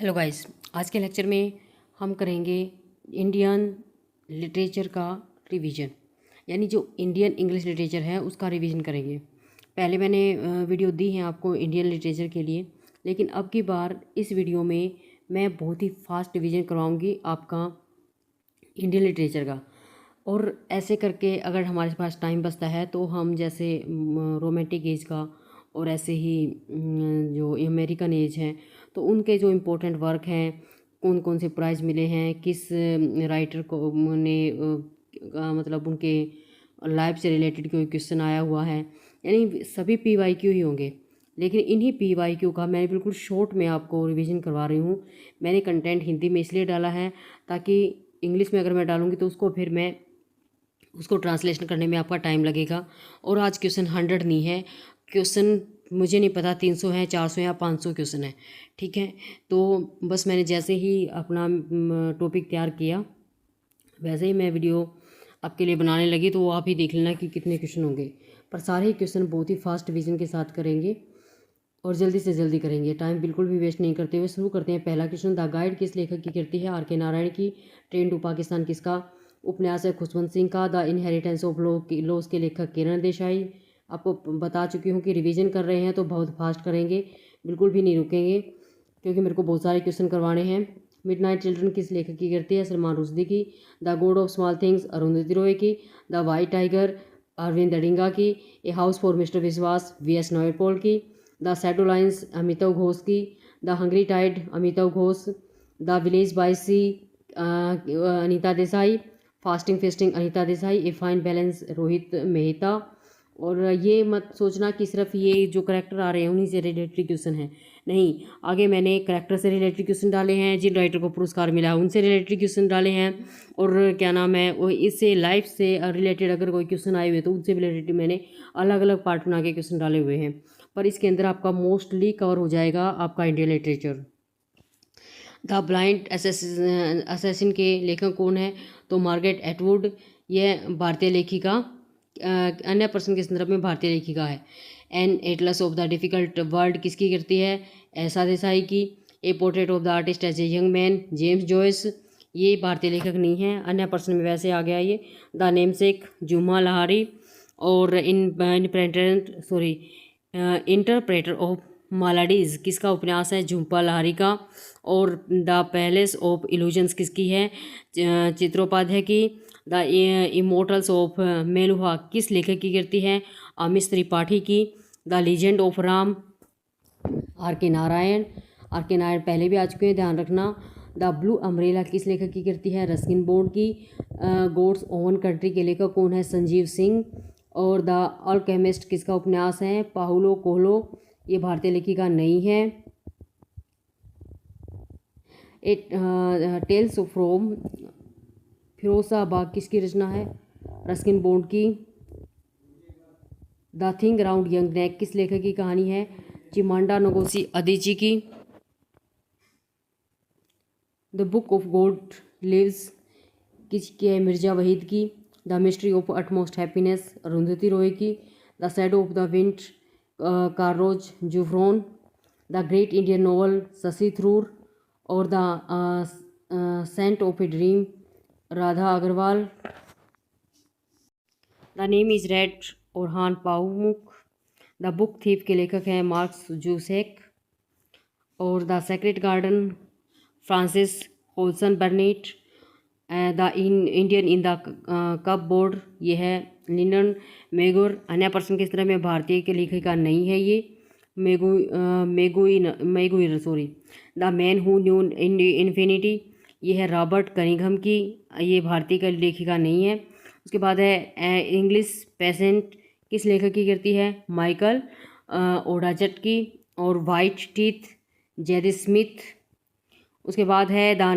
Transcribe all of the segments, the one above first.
Hello guys, आज के lecture में हम करेंगे इंडियन लिटरेचर का रिवीजन, यानी जो इंडियन इंग्लिश लिटरेचर है उसका रिवीजन करेंगे। पहले मैंने वीडियो दी है आपको इंडियन लिटरेचर के लिए, लेकिन अब की बार इस वीडियो में मैं बहुत ही फास्ट रिवीजन करवाऊंगी आपका इंडियन लिटरेचर का। और ऐसे करके अगर हमारे पास टाइम बचता है तो हम जैसे रोमांटिक एज का और ऐसे ही जो अमेरिकन एज है तो उनके जो इम्पोर्टेंट वर्क हैं, कौन कौन से प्राइज़ मिले हैं, किस राइटर को ने मतलब उनके लाइफ से रिलेटेड कोई क्वेश्चन आया हुआ है, यानी सभी PYQ ही होंगे। लेकिन इन्हीं PYQ का मैं बिल्कुल शॉर्ट में आपको रिवीजन करवा रही हूँ। मैंने कंटेंट हिंदी में इसलिए डाला है ताकि इंग्लिश में अगर मैं डालूँगी तो उसको फिर मैं उसको ट्रांसलेशन करने में आपका टाइम लगेगा। और आज क्वेश्चन 100 नहीं है, क्वेश्चन मुझे नहीं पता 300 है, 400 या 500 क्वेश्चन है। ठीक है, तो बस मैंने जैसे ही अपना टॉपिक तैयार किया वैसे ही मैं वीडियो आपके लिए बनाने लगी, तो आप ही देख लेना कि कितने क्वेश्चन होंगे। पर सारे क्वेश्चन बहुत ही फास्ट विजन के साथ करेंगे और जल्दी से जल्दी करेंगे, टाइम बिल्कुल भी वेस्ट नहीं करते हुए शुरू करते हैं। पहला क्वेश्चन, द गाइड किस लेखक की कृति है? RK नारायण की। ट्रेन टू पाकिस्तान किसका उपन्यास है? खुशवंत सिंह का। द इनहेरिटेंस ऑफ लॉस के लेखक किरण देसाई। आपको बता चुकी हूँ कि रिवीजन कर रहे हैं तो बहुत फास्ट करेंगे, बिल्कुल भी नहीं रुकेंगे क्योंकि मेरे को बहुत सारे क्वेश्चन करवाने हैं। मिडनाइट चिल्ड्रन किस लेखक की कृति है? सलमान रुश्दी की। The god of small things Arundhati Roy की। The white tiger Aravind Adiga की। A house for mister Biswas VS Naipaul की। The shadow lines Amitav Ghosh की। The hungry tide Amitav Ghosh. The village by sea Anita Desai. Fasting feasting Anita Desai. A fine balance Rohit Mehta. और ये मत सोचना कि सिर्फ ये जो करेक्टर आ रहे हैं उन्हीं से रिलेटेड क्वेश्चन है, नहीं, आगे मैंने करेक्टर से रिलेटेड क्वेश्चन डाले हैं, जिन राइटर को पुरस्कार मिला है उनसे रिलेटेड क्वेश्चन डाले हैं, और क्या नाम है वो इससे लाइफ से रिलेटेड अगर कोई क्वेश्चन आए हुए तो उनसे रिलेटेड मैंने अलग अलग पार्ट बना के क्वेश्चन डाले हुए हैं। पर इसके अंदर आपका मोस्टली कवर हो जाएगा आपका Indian literature. The blind assassin के लेखक कौन है? तो मार्गरेट एटवुड, यह भारतीय लेखिका, अन्य पर्सन के संदर्भ में भारतीय लेखिका है। An atlas of the difficult world किसकी कृति है? ऐसा देसाई की। A portrait of the artist as a young man, James Joyce, ये भारतीय लेखक नहीं है, अन्य पर्सन में वैसे आ गया ये। द नेमसेक, जुमा लाहारी। और इंटरप्रेटर ऑफ मालाडीज किसका उपन्यास है? झुम्पा लाहिरी का। और द पैलेस ऑफ इल्यूजन्स किसकी है? चित्रोपाध्याय की। द इमोर्टल्स ऑफ मेलुहा किस लेखक की कृति है? अमिश त्रिपाठी की। The legend of Ram RK Narayan. RK Narayan पहले भी आ चुके हैं, ध्यान रखना। द ब्लू अम्ब्रेला किस लेखक की कृति है? रस्किन बोर्ड की। गॉड्स ओवन कंट्री के लेखक कौन है? संजीव सिंह। और द अल्केमिस्ट किसका उपन्यास है? पाउलो कोहलो, ये भारतीय लेखिका नहीं है। इट टेल्स फ्रॉम फिरोजाबाद किसकी रचना है? रस्किन बॉन्ड की। The thing around young neck किस लेखक की कहानी है? चिमांडा नगोसी अदिची की। The book of god lives किसकी है? मिर्जा वहीद की। The mystery of utmost happiness Arundhati Roy की। The shadow of the wind Carlos Zafon. The great Indian novel Shashi Tharoor. और the scent of a dream Radha Agarwal. The name is red Orhan Pamuk. The book thief के लेखक हैं Markus Zusak. और the secret garden Frances Hodgson Burnett. The Indian in the cupboard, ये है linen मेगुर, अन्य person की तरह में भारतीय के लेखिका नहीं है ये। Maguire sorry. The man who knew infinity, ये है रॉबर्ट कनिंघम की, ये भारतीय का लेखिका नहीं है। उसके बाद है इंग्लिश पेसेंट किस लेखक की कृति है? माइकल ओडाचट की। और वाइट टीथ जेडी स्मिथ। उसके बाद है the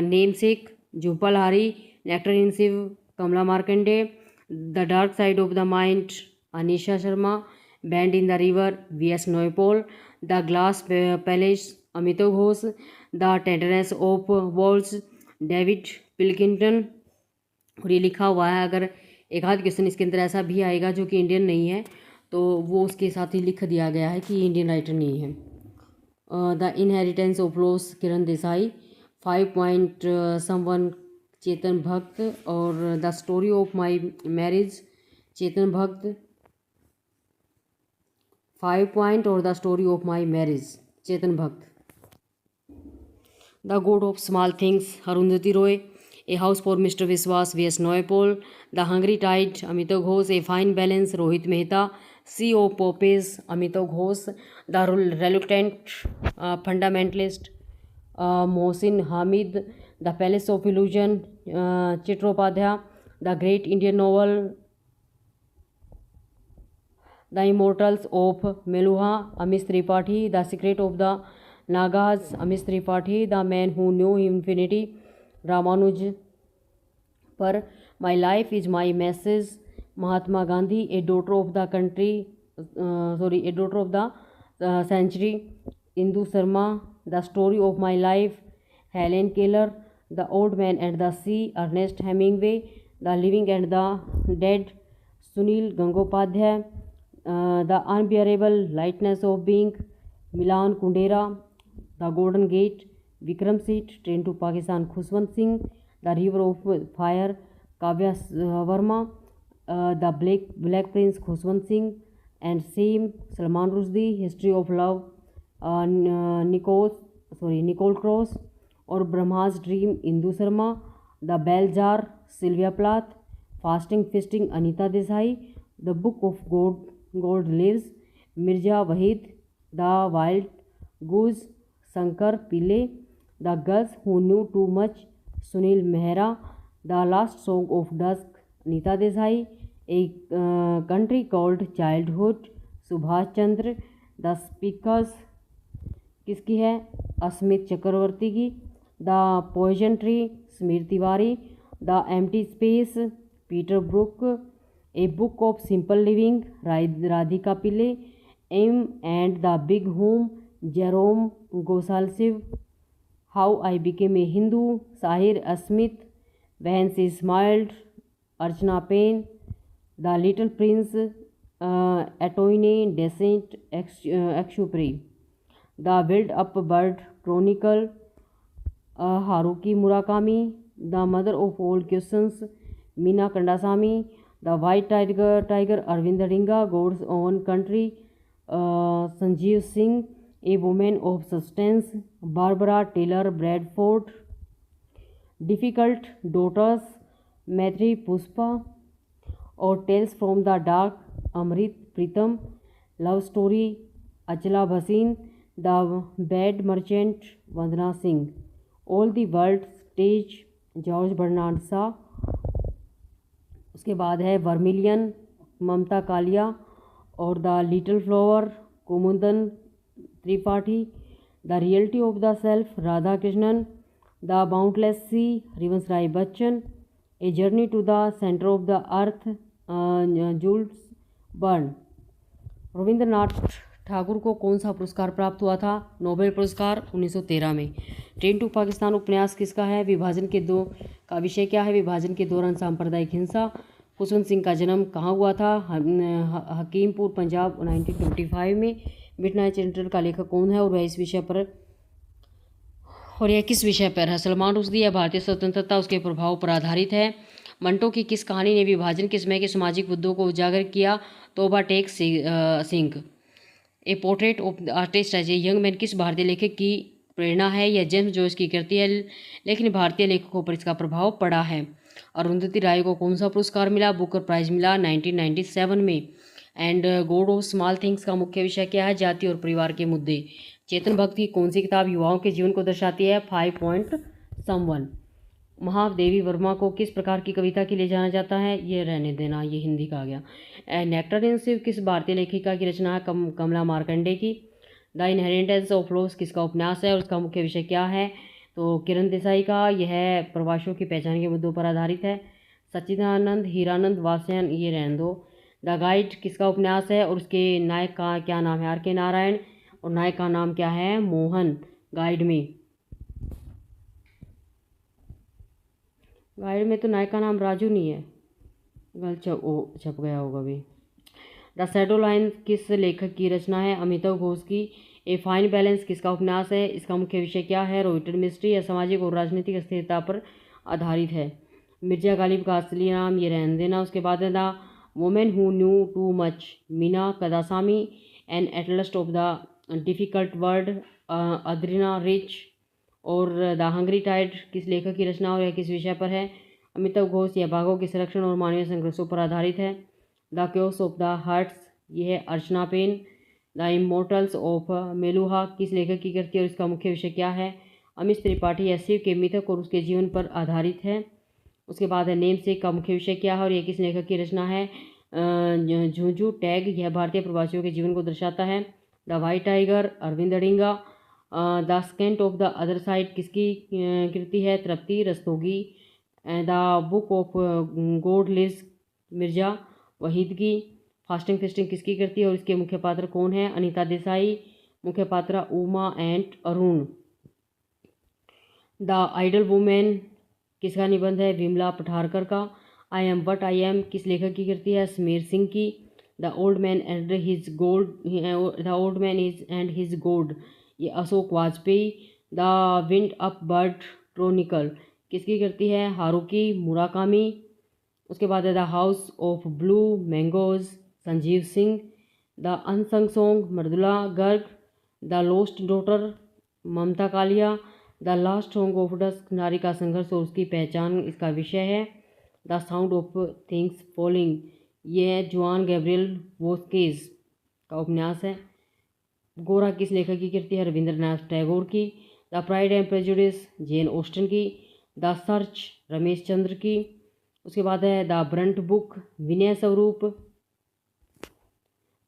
namesake Jhumpa Lahiri. Nectar in sieve Kamala Markandaya. The dark side of the mind Anisha Sharma. Bend in the river VS Naipaul. The glass palace Amitav Ghosh. The tenderness of walls David Pilkington. और ये लिखा हुआ है, अगर एक आध क्वेश्चन इसके अंदर ऐसा भी आएगा जो कि इंडियन नहीं है तो वो उसके साथ ही लिख दिया गया है कि इंडियन राइटर नहीं है। The inheritance of loss Kiran Desai, 5 point someone Chetan Bhagat, और the story of my marriage Chetan Bhagat, 5 point, और the story of my marriage Chetan Bhagat. The god of small things Arundhati Roy, a house for mister Biswas V S. Naipaul, the hungry tide Amitav Ghosh, a fine balance Rohit Mehta, sea of poppies Amitav Ghosh, the reluctant fundamentalist Mohsin Hamid, the palace of illusion चिट्रोपाध्याय, the great Indian novel the immortals of Meluha Amit Tripathi, the secret of the Nagas Amit Tripathi, the man who knew infinity Ramanuj पर, my life is my message Mahatma Gandhi, a daughter of the country a daughter of the century Indu Sharma, the story of my life Helen Keller, the old man and the sea Ernest Hemingway, the living and the dead Sunil Gangopadhyay, the unbearable lightness of being Milan Kundera, the golden gate Vikram Seth, train to Pakistan Khushwant Singh, the river of fire Kavya Verma, the black prince Khushwant Singh and shame Salman Rushdie, history of love Nicole Krauss, और Brahma's dream Indu Sharma, the bell jar Sylvia Plath, fasting feasting Anita Desai, the book of gold lives Mirza Waheed, the wild goose Shankar Pillai, the girls who knew too much Sunil Mehra, the last song of dusk Anita Desai, a country called childhood Subhash Chandra, the speakers किसकी है अस्मित चक्रवर्ती की, the poison tree Sameer Tiwari, the empty space Peter Brook, a book of simple living Radhika Pillai, M and the big home Jerome Gonsalves, how I became a Hindu Sahir Asmit, when she smiled Archana Pen, the little prince Antoine de Saint Exupery, the build up bird chronicle Haruki Murakami, the mother of all questions Meena Kandasamy, the white tiger Aravind रिंगा, god's own country Sanjeev Singh, a woman of substance Barbara Taylor Bradford, difficult daughters Maitreyi Pushpa, और tales from the dark Amrit Pritam, love story Achala Bhasin, the bad merchant Vandana Singh, all the world stage George Bernard Shaw. उसके बाद है vermilion Mamta Kalia, और the little flower Kumudan Tripathi, the reality of the self Radha Krishnan, the boundless C Harivansh Rai Bachchan, a journey to the centre of the earth Jules Verne. Rabindranath Thakur को कौन सा पुरस्कार प्राप्त हुआ था? नोबेल पुरस्कार 1913 में। ट्रेन टू पाकिस्तान उपन्यास किसका है? विभाजन के दो का विषय क्या है? विभाजन के दौरान सांप्रदायिक हिंसा। खुशवंत सिंह का जन्म कहाँ हुआ था? हकीमपुर पंजाब 1925 में। मिडनाइट चैंटल का लेखक कौन है और वह इस विषय पर और यह किस विषय पर है? सलमान रुश्दी या भारतीय स्वतंत्रता उसके प्रभाव पर आधारित है। मंटो की किस कहानी ने विभाजन के समय के सामाजिक मुद्दों को उजागर किया? Toba Tek Singh. A portrait of the artist as a young man किस भारतीय लेखक की प्रेरणा है? यह जेम्स जॉयस की कृति है, लेकिन भारतीय लेखकों पर इसका प्रभाव पड़ा है। अरुंधति राय को कौन सा पुरस्कार मिला? बुकर प्राइज मिला 1997 में। And God of small things का मुख्य विषय क्या है? जाति और परिवार के मुद्दे। चेतन भक्त की कौन सी किताब युवाओं के जीवन को दर्शाती है? 5 पॉइंट समवन। महादेवी वर्मा को किस प्रकार की कविता के लिए जाना जाता है? ये रहने देना, ये हिंदी का आ गया। नेक्टारिन शिव किस भारतीय लेखिका की रचना है? कमला मार्कंडे की। द इनहेरिटेंस ऑफ लॉस किसका उपन्यास है और उसका मुख्य विषय क्या है? तो किरण देसाई का। यह प्रवासियों की पहचान के मुद्दों पर आधारित है। सच्चिदानंद हीरानंद वासयन, ये रहने दो। द गाइड किसका उपन्यास है और उसके नायक का क्या नाम है? आर के नारायण, और नायक का नाम क्या है? मोहन। गाइड में तो नायक का नाम राजू नहीं है, गलत छप गया होगा भी। द शैडो लाइन किस लेखक की रचना है? अमिताभ घोष की। ए फाइन बैलेंस किसका उपन्यास है? इसका मुख्य विषय क्या है? रोहिटेड मिस्ट्री या सामाजिक और राजनीतिक स्थिरता पर आधारित है? मिर्जा गालिब का असली नाम ये रहने देना। उसके बाद है the women who knew too much, Meena Kandasamy, an atlas of the difficult word, Adrienne Rich. और द हंग्री टाइड किस लेखक की रचना और यह किस विषय पर है? अमिताभ घोष यह बाघों के संरक्षण और मानवीय संघर्षों पर आधारित है। The chaos of the hearts ये है Archana Pen. The immortals of Meluha किस लेखक की कृति और इसका मुख्य विषय क्या है? अमित त्रिपाठी यह शिव के मिथक और उसके जीवन पर आधारित है। उसके बाद है नेम सेक का मुख्य विषय क्या है और यह किस लेखक की रचना है? झुंझू टैग यह भारतीय प्रवासियों के जीवन को दर्शाता है। The white tiger Aravind Adiga. The scent of the other side किसकी कृति है? Tripti Rastogi. The book of god lies Mirza Waheed की। फास्टिंग फिस्टिंग किसकी कृति है और इसके मुख्य पात्र कौन है? अनीता देसाई। मुख्य पात्र Uma and Arun. The ideal woman किसका निबंध है? विमला पठारकर का। I am what I am किस लेखक की कृति है? समीर सिंह की। The old man and his gold the old man is and his gold ये Ashok Vajpeyi. The wind up bird chronicle किसकी कृति है? Haruki Murakami. उसके बाद है the house of blue mangoes Sanjeev Singh. The unsung song Mridula Garg. The lost daughter Mamta Kalia. The last song of dusk नारी का संघर्ष और उसकी पहचान इसका विषय है। The sound of things falling ये जुआन गैब्रियल वोस्केज का उपन्यास है। गोरा किस लेखक की कृति है? रविंद्रनाथ टैगोर की। The pride and prejudice Jane Austen की। द सर्च रमेश चंद्र की। उसके बाद है द ब्रंट बुक विनय स्वरूप।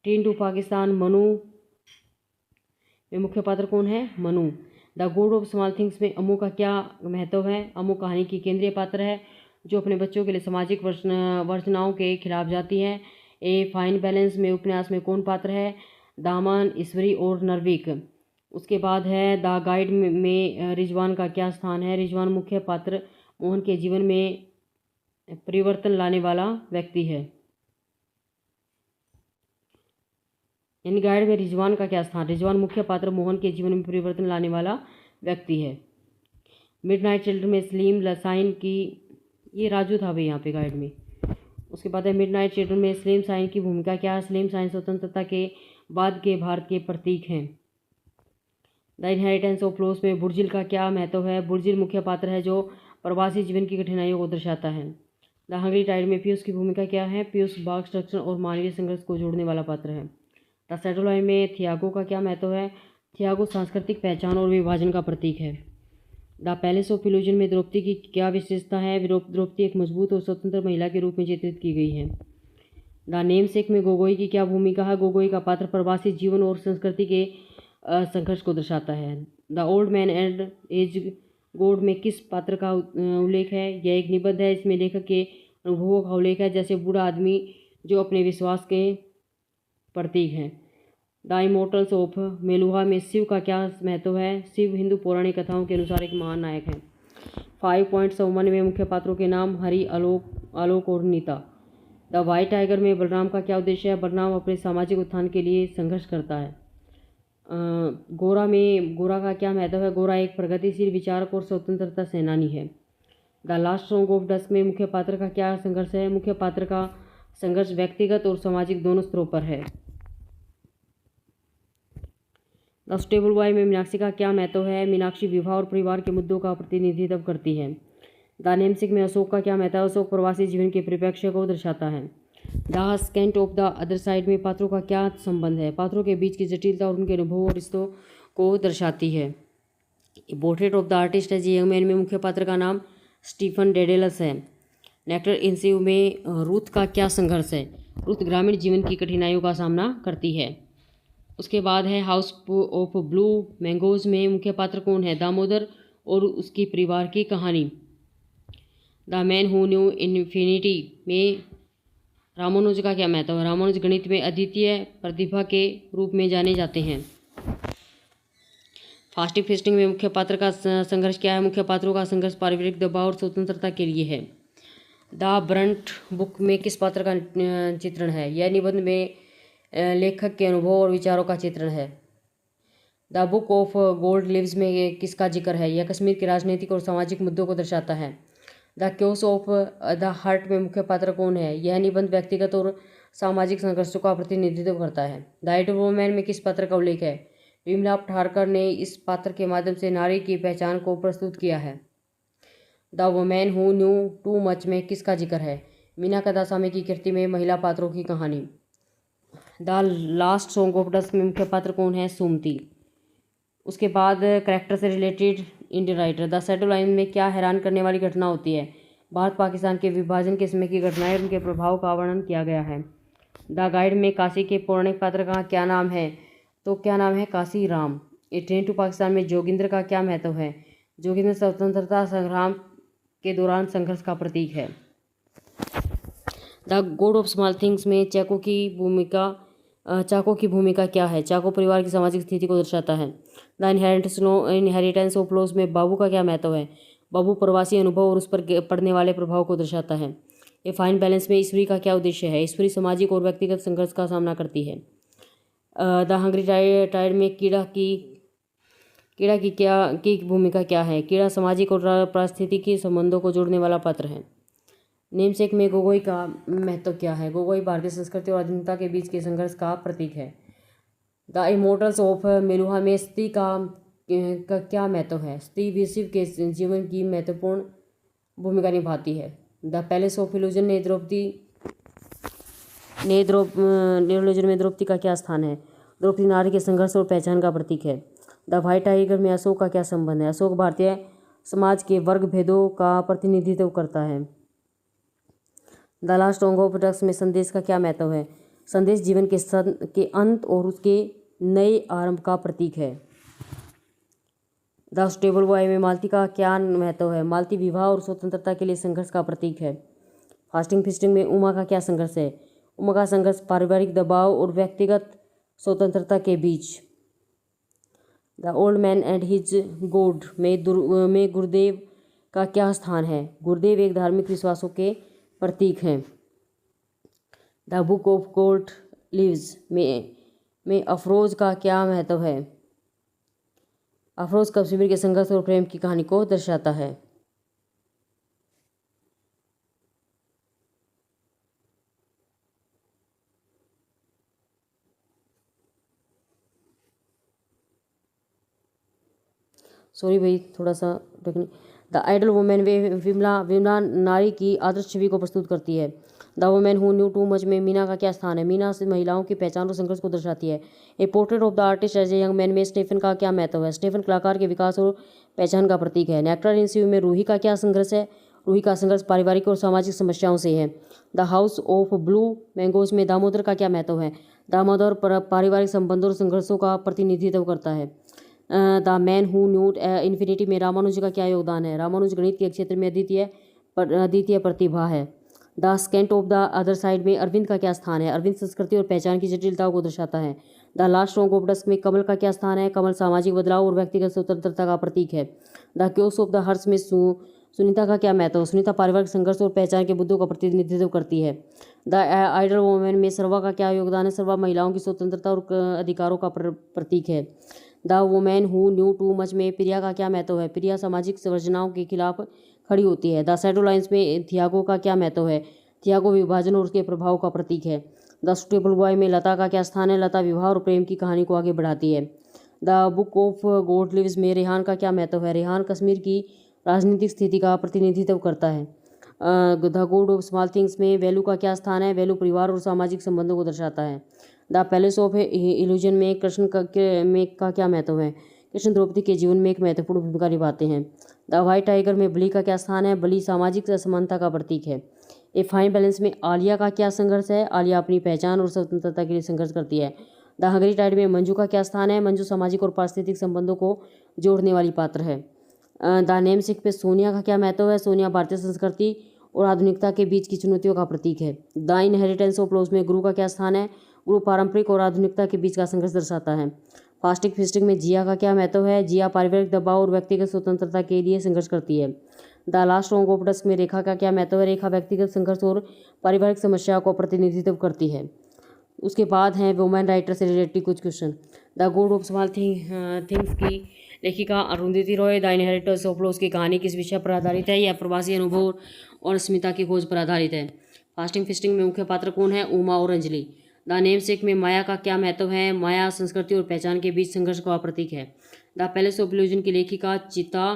ट्रेन टू पाकिस्तान मनु में मुख्य पात्र कौन है? Manu. The god of small things में अम्मू का क्या महत्व है? अम्मू कहानी की केंद्रीय पात्र है जो अपने बच्चों के लिए सामाजिक वर्चनाओं के खिलाफ जाती है। ए फाइन बैलेंस में उपन्यास में कौन पात्र है? दामन ईश्वरी और नरविक। उसके बाद है द गाइड में रिजवान का क्या स्थान है? रिजवान मुख्य पात्र मोहन के जीवन में परिवर्तन लाने वाला व्यक्ति है। यानी गाइड में रिजवान का क्या स्थान? रिजवान मुख्य पात्र मोहन के जीवन में परिवर्तन लाने वाला व्यक्ति है। मिडनाइट चिल्ड्रन में सलीम लसाइन की ये राजू था भाई यहाँ पे गाइड में। उसके बाद है मिडनाइट चिल्ड्रन में सलीम साइन की भूमिका क्या है? सलीम साइन स्वतंत्रता के बाद के भारत के प्रतीक हैं। द इनहेरिटेंस ऑफ लॉस में बुर्जिल का क्या महत्व है? बुर्जिल मुख्य पात्र है जो प्रवासी जीवन की कठिनाइयों को दर्शाता है। द हंग्री टाइड में पीयूष की भूमिका क्या है? पीयूष बाघ संरक्षण और मानवीय संघर्ष को जोड़ने वाला पात्र है। द सेटोलाइन में थियागो का क्या महत्व है? थियागो सांस्कृतिक पहचान और विभाजन का प्रतीक है। द पैलेस ऑफ इल्यूजन में द्रौपदी की क्या विशेषता है? द्रौपदी एक मजबूत और स्वतंत्र महिला के रूप में चित्रित की गई है। द नेम सेक में गोगोई की क्या भूमिका है? गोगोई का पात्र प्रवासी जीवन और संस्कृति के संघर्ष को दर्शाता है। The old man and as god में किस पात्र का उल्लेख है? यह एक निबंध है। इसमें लेखक के अनुभवों का उल्लेख है जैसे बूढ़ा आदमी जो अपने विश्वास के प्रतीक हैं। द इमोर्टल्स ऑफ मेलुहा में शिव का क्या महत्व है? शिव हिंदू पौराणिक कथाओं के अनुसार एक महान नायक है। 5.1 में मुख्य पात्रों के नाम हरि, आलोक और नीता। द वाइट टाइगर में बलराम का क्या उद्देश्य है? बलराम अपने सामाजिक उत्थान के लिए संघर्ष करता है। गोरा में गोरा का क्या महत्व है? गोरा एक प्रगतिशील विचारक और स्वतंत्रता सेनानी है। The last song of dusk में मुख्य पात्र का क्या संघर्ष है? मुख्य पात्र का संघर्ष व्यक्तिगत और सामाजिक दोनों स्तरों पर है। द स्टेबल बॉय में मीनाक्षी का क्या महत्व है? मीनाक्षी विवाह और परिवार के मुद्दों का प्रतिनिधित्व करती है। द नेमसेक में अशोक का क्या महत्व है? अशोक प्रवासी जीवन के परिप्रेक्ष्य को दर्शाता है। The scent of the other side में पात्रों का क्या संबंध है? पात्रों के बीच की जटिलता और उनके अनुभव और रिश्तों को दर्शाती है। Portrait of the artist as a young man में मुख्य पात्र का नाम स्टीफन डेडेलस है। नेक्टर इन सिव में रूथ का क्या संघर्ष है? रूथ ग्रामीण जीवन की कठिनाइयों का सामना करती है। उसके बाद है हाउस ऑफ ब्लू मैंगोज में मुख्य पात्र कौन है? दामोदर और उसकी परिवार की कहानी। The man who knew infinity में रामानुज का क्या महत्व है? रामानुज गणित में अद्वितीय प्रतिभा के रूप में जाने जाते हैं। फास्टिंग फेस्टिंग में मुख्य पात्र का संघर्ष क्या है? मुख्य पात्रों का संघर्ष पारिवारिक दबाव और स्वतंत्रता के लिए है। द ब्रंट बुक में किस पात्र का चित्रण है? यह निबंध में लेखक के अनुभव और विचारों का चित्रण है। The book of gold leaves में ये किसका जिक्र है? यह कश्मीर के राजनीतिक और सामाजिक मुद्दों को दर्शाता है। The chaos of the heart में मुख्य पात्र कौन है? यह निबंध व्यक्तिगत और सामाजिक संघर्षों का प्रतिनिधित्व करता है। द आइडल वुमेन में किस पात्र का उल्लेख है? विमला ठारकर ने इस पात्र के माध्यम से नारी की पहचान को प्रस्तुत किया है। The women who knew too much में किसका जिक्र है? मीना कदासामी की कृति में महिला पात्रों की कहानी। The last song of dusk में मुख्य पात्र कौन है? सुमति। उसके बाद करैक्टर से related Indian writer. The shadow line में क्या हैरान करने वाली घटना होती है? भारत पाकिस्तान के विभाजन के समय की घटनाएं और उनके प्रभाव का वर्णन किया गया है। द गाइड में काशी के पौराणिक पात्र का क्या नाम है? तो क्या नाम है? काशी राम। ए ट्रेन टू पाकिस्तान में जोगिंदर का क्या महत्व है? जोगिंदर स्वतंत्रता संग्राम के दौरान संघर्ष का प्रतीक है। The god of small things में चाको की भूमिका क्या है? चाको परिवार की सामाजिक स्थिति को दर्शाता है। द इनहेरिटेंस ऑफ लॉस में बाबू का क्या महत्व है? बाबू प्रवासी अनुभव और उस पर पड़ने वाले प्रभाव को दर्शाता है। ए फाइन बैलेंस में ईश्वरी का क्या उद्देश्य है? ईश्वरी सामाजिक और व्यक्तिगत संघर्ष का सामना करती है। द हंग्री टाइड में कीड़ा की भूमिका क्या है? कीड़ा सामाजिक और पारिस्थितिकी संबंधों को जोड़ने वाला पात्र है। नेमसेक में गोगोई का महत्व क्या है? गोगोई भारतीय संस्कृति और आधुनिकता के बीच के संघर्ष का प्रतीक है। द इमोर्टल्स ऑफ मेलुहा में स्त्री का क्या महत्व है? स्त्री विश्व के जीवन की महत्वपूर्ण भूमिका निभाती है। द पैलेस ऑफ इल्यूजन में द्रौपदी का क्या स्थान है? द्रौपदी नारी के संघर्ष और पहचान का प्रतीक है। द व्हाइट टाइगर में अशोक का क्या संबंध है? अशोक भारतीय समाज के वर्ग भेदों का प्रतिनिधित्व करता है। द लास्ट सॉन्ग ऑफ डक्स में संदेश का क्या महत्व है? संदेश जीवन के अंत और उसके नए आरंभ का प्रतीक है। द स्टेबल बॉय में मालती का क्या महत्व है? मालती विवाह और स्वतंत्रता के लिए संघर्ष का प्रतीक है। फास्टिंग फिस्टिंग में उमा का क्या संघर्ष है? उमा का संघर्ष पारिवारिक दबाव और व्यक्तिगत स्वतंत्रता के बीच। The old man and his god में गुरुदेव का क्या स्थान है? गुरुदेव एक धार्मिक विश्वासों के प्रतीक हैं। The book of gold leaves में अफरोज का क्या महत्व है? अफरोज कश्मीर के संघर्ष और प्रेम की कहानी को दर्शाता है। सॉरी भाई, थोड़ा सा technique. The ideal women Vimla नारी की आदर्श छवि को प्रस्तुत करती है। The women who knew too much में मीना का क्या स्थान है? मीना से महिलाओं की पहचान और संघर्ष को दर्शाती है। A portrait of the artist as a young man में स्टेफन का क्या महत्व है? स्टेफन कलाकार के विकास और पहचान का प्रतीक है। नेक्टर इन सीव में रूही का क्या संघर्ष है? रूही का संघर्ष पारिवारिक और सामाजिक समस्याओं से है। The house of blue mangoes में दामोदर का क्या महत्व है? दामोदर पारिवारिक संबंधों और संघर्षों का प्रतिनिधित्व करता है। The man who nude infinity में रामानुज का क्या योगदान है? रामानुज गणित के क्षेत्र में अद्वितीय प्रतिभा है। The scent of the other side में अरविंद का क्या स्थान है? अरविंद संस्कृति और पहचान की जटिलताओं को दर्शाता है। The last song of dusk में कमल का क्या स्थान है? कमल सामाजिक बदलाव और व्यक्तिगत स्वतंत्रता का प्रतीक है। द क्योस ऑफ द हर्ष में सुनीता का क्या महत्व? सुनीता पारिवारिक संघर्ष और पहचान के मुद्दों का प्रतिनिधित्व करती है। द आइडल वुमेन में सर्वा का क्या योगदान है? सर्वा महिलाओं की स्वतंत्रता और अधिकारों का प्रतीक है। The women who knew too much में प्रिया का क्या महत्व है? प्रिया सामाजिक संरचनाओं के खिलाफ खड़ी होती है। द शैडो लाइन्स में थियागो का क्या महत्व है? थियागो विभाजन और उसके प्रभाव का प्रतीक है। द स्टेबल बॉय में लता का क्या स्थान है? लता विवाह और प्रेम की कहानी को आगे बढ़ाती है। द बुक ऑफ गोड लिव्स में रेहान का क्या महत्व है? रेहान कश्मीर की राजनीतिक स्थिति का प्रतिनिधित्व करता है। The god of small things में वैल्यू का क्या स्थान है? वैल्यू परिवार और सामाजिक संबंधों को दर्शाता है। द पैलेस ऑफ इल्यूजन में कृष्ण का क्या महत्व है? कृष्ण द्रौपदी के जीवन में एक महत्वपूर्ण भूमिका निभाते हैं। द व्हाइट टाइगर में बलि का क्या स्थान है? बलि सामाजिक असमानता का प्रतीक है। ए फाइन बैलेंस में आलिया का क्या संघर्ष है? आलिया अपनी पहचान और स्वतंत्रता के लिए संघर्ष करती है। द हंग्री टाइड में मंजू का क्या स्थान है? मंजू सामाजिक और पारिस्थितिक संबंधों को जोड़ने वाली पात्र है। द नेमसेक पे सोनिया का क्या महत्व है? सोनिया भारतीय संस्कृति और आधुनिकता के बीच की चुनौतियों का प्रतीक है। द इनहेरिटेंस ऑफ लॉस में गुरु का क्या स्थान है? गुरु पारंपरिक और आधुनिकता के बीच का संघर्ष दर्शाता है। फास्टिंग फिस्टिंग में जिया का क्या महत्व है? जिया पारिवारिक दबाव और व्यक्तिगत स्वतंत्रता के लिए संघर्ष करती है। The last song of dusk में रेखा का क्या महत्व है? रेखा व्यक्तिगत संघर्ष और पारिवारिक समस्याओं का प्रतिनिधित्व करती है। उसके बाद हैं वुमेन राइटर से रिलेटेड कुछ question. The god of small things की लेखिका Arundhati Roy. The inheritance of loss की कहानी किस विषय पर आधारित है? यह प्रवासी अनुभव और स्मिता की खोज पर आधारित है। फास्टिंग फिस्टिंग में मुख्य पात्र कौन है? उमा और अंजलि। द नेमसेक में माया का क्या महत्व है? माया संस्कृति और पहचान के बीच संघर्ष का प्रतीक है। द पैलेस ऑफ इल्यूजन की लेखिका चिता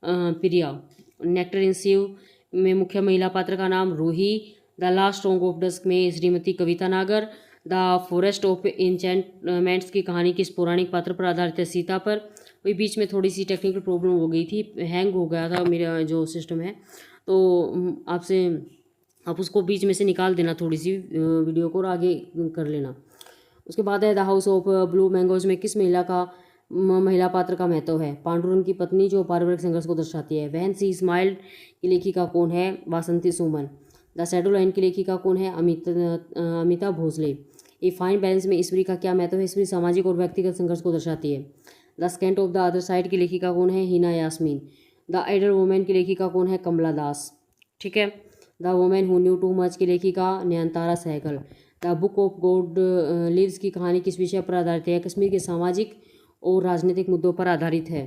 प्रिया। नेक्टर इन शिव में मुख्य महिला पात्र का नाम Ruhi. The last song of dusk में श्रीमती कविता नागर। द फॉरेस्ट ऑफ इंचेंटमेंट्स की कहानी किस पौराणिक पात्र पर आधारित है? सीता पर। वही बीच में थोड़ी सी टेक्निकल प्रॉब्लम हो गई थी, हैंग हो गया था मेरा जो सिस्टम है, तो आपसे आप उसको बीच में से निकाल देना थोड़ी सी वीडियो को और आगे कर लेना। उसके बाद है the house of blue mangoes में किस महिला पात्र का महत्व है? पांडुरंग की पत्नी, जो पारिवारिक संघर्ष को दर्शाती है। वैन सी स्माइल्ड की लेखिका कौन है? Vasanti Suman. The shadow line की लेखिका कौन है? Amita Bhosle. A fine balance में स्त्री का क्या महत्व है? स्त्री सामाजिक और व्यक्तिगत संघर्ष को दर्शाती है। The scent of the other side की लेखिका कौन है? Hina Yasmeen. The ideal women की लेखिका कौन है? कमला दास। ठीक है। The women who knew too much की लेखिका Nayantara Sahgal. The book of god leaves की कहानी किस विषय पर आधारित है? कश्मीर के सामाजिक और राजनीतिक मुद्दों पर आधारित है।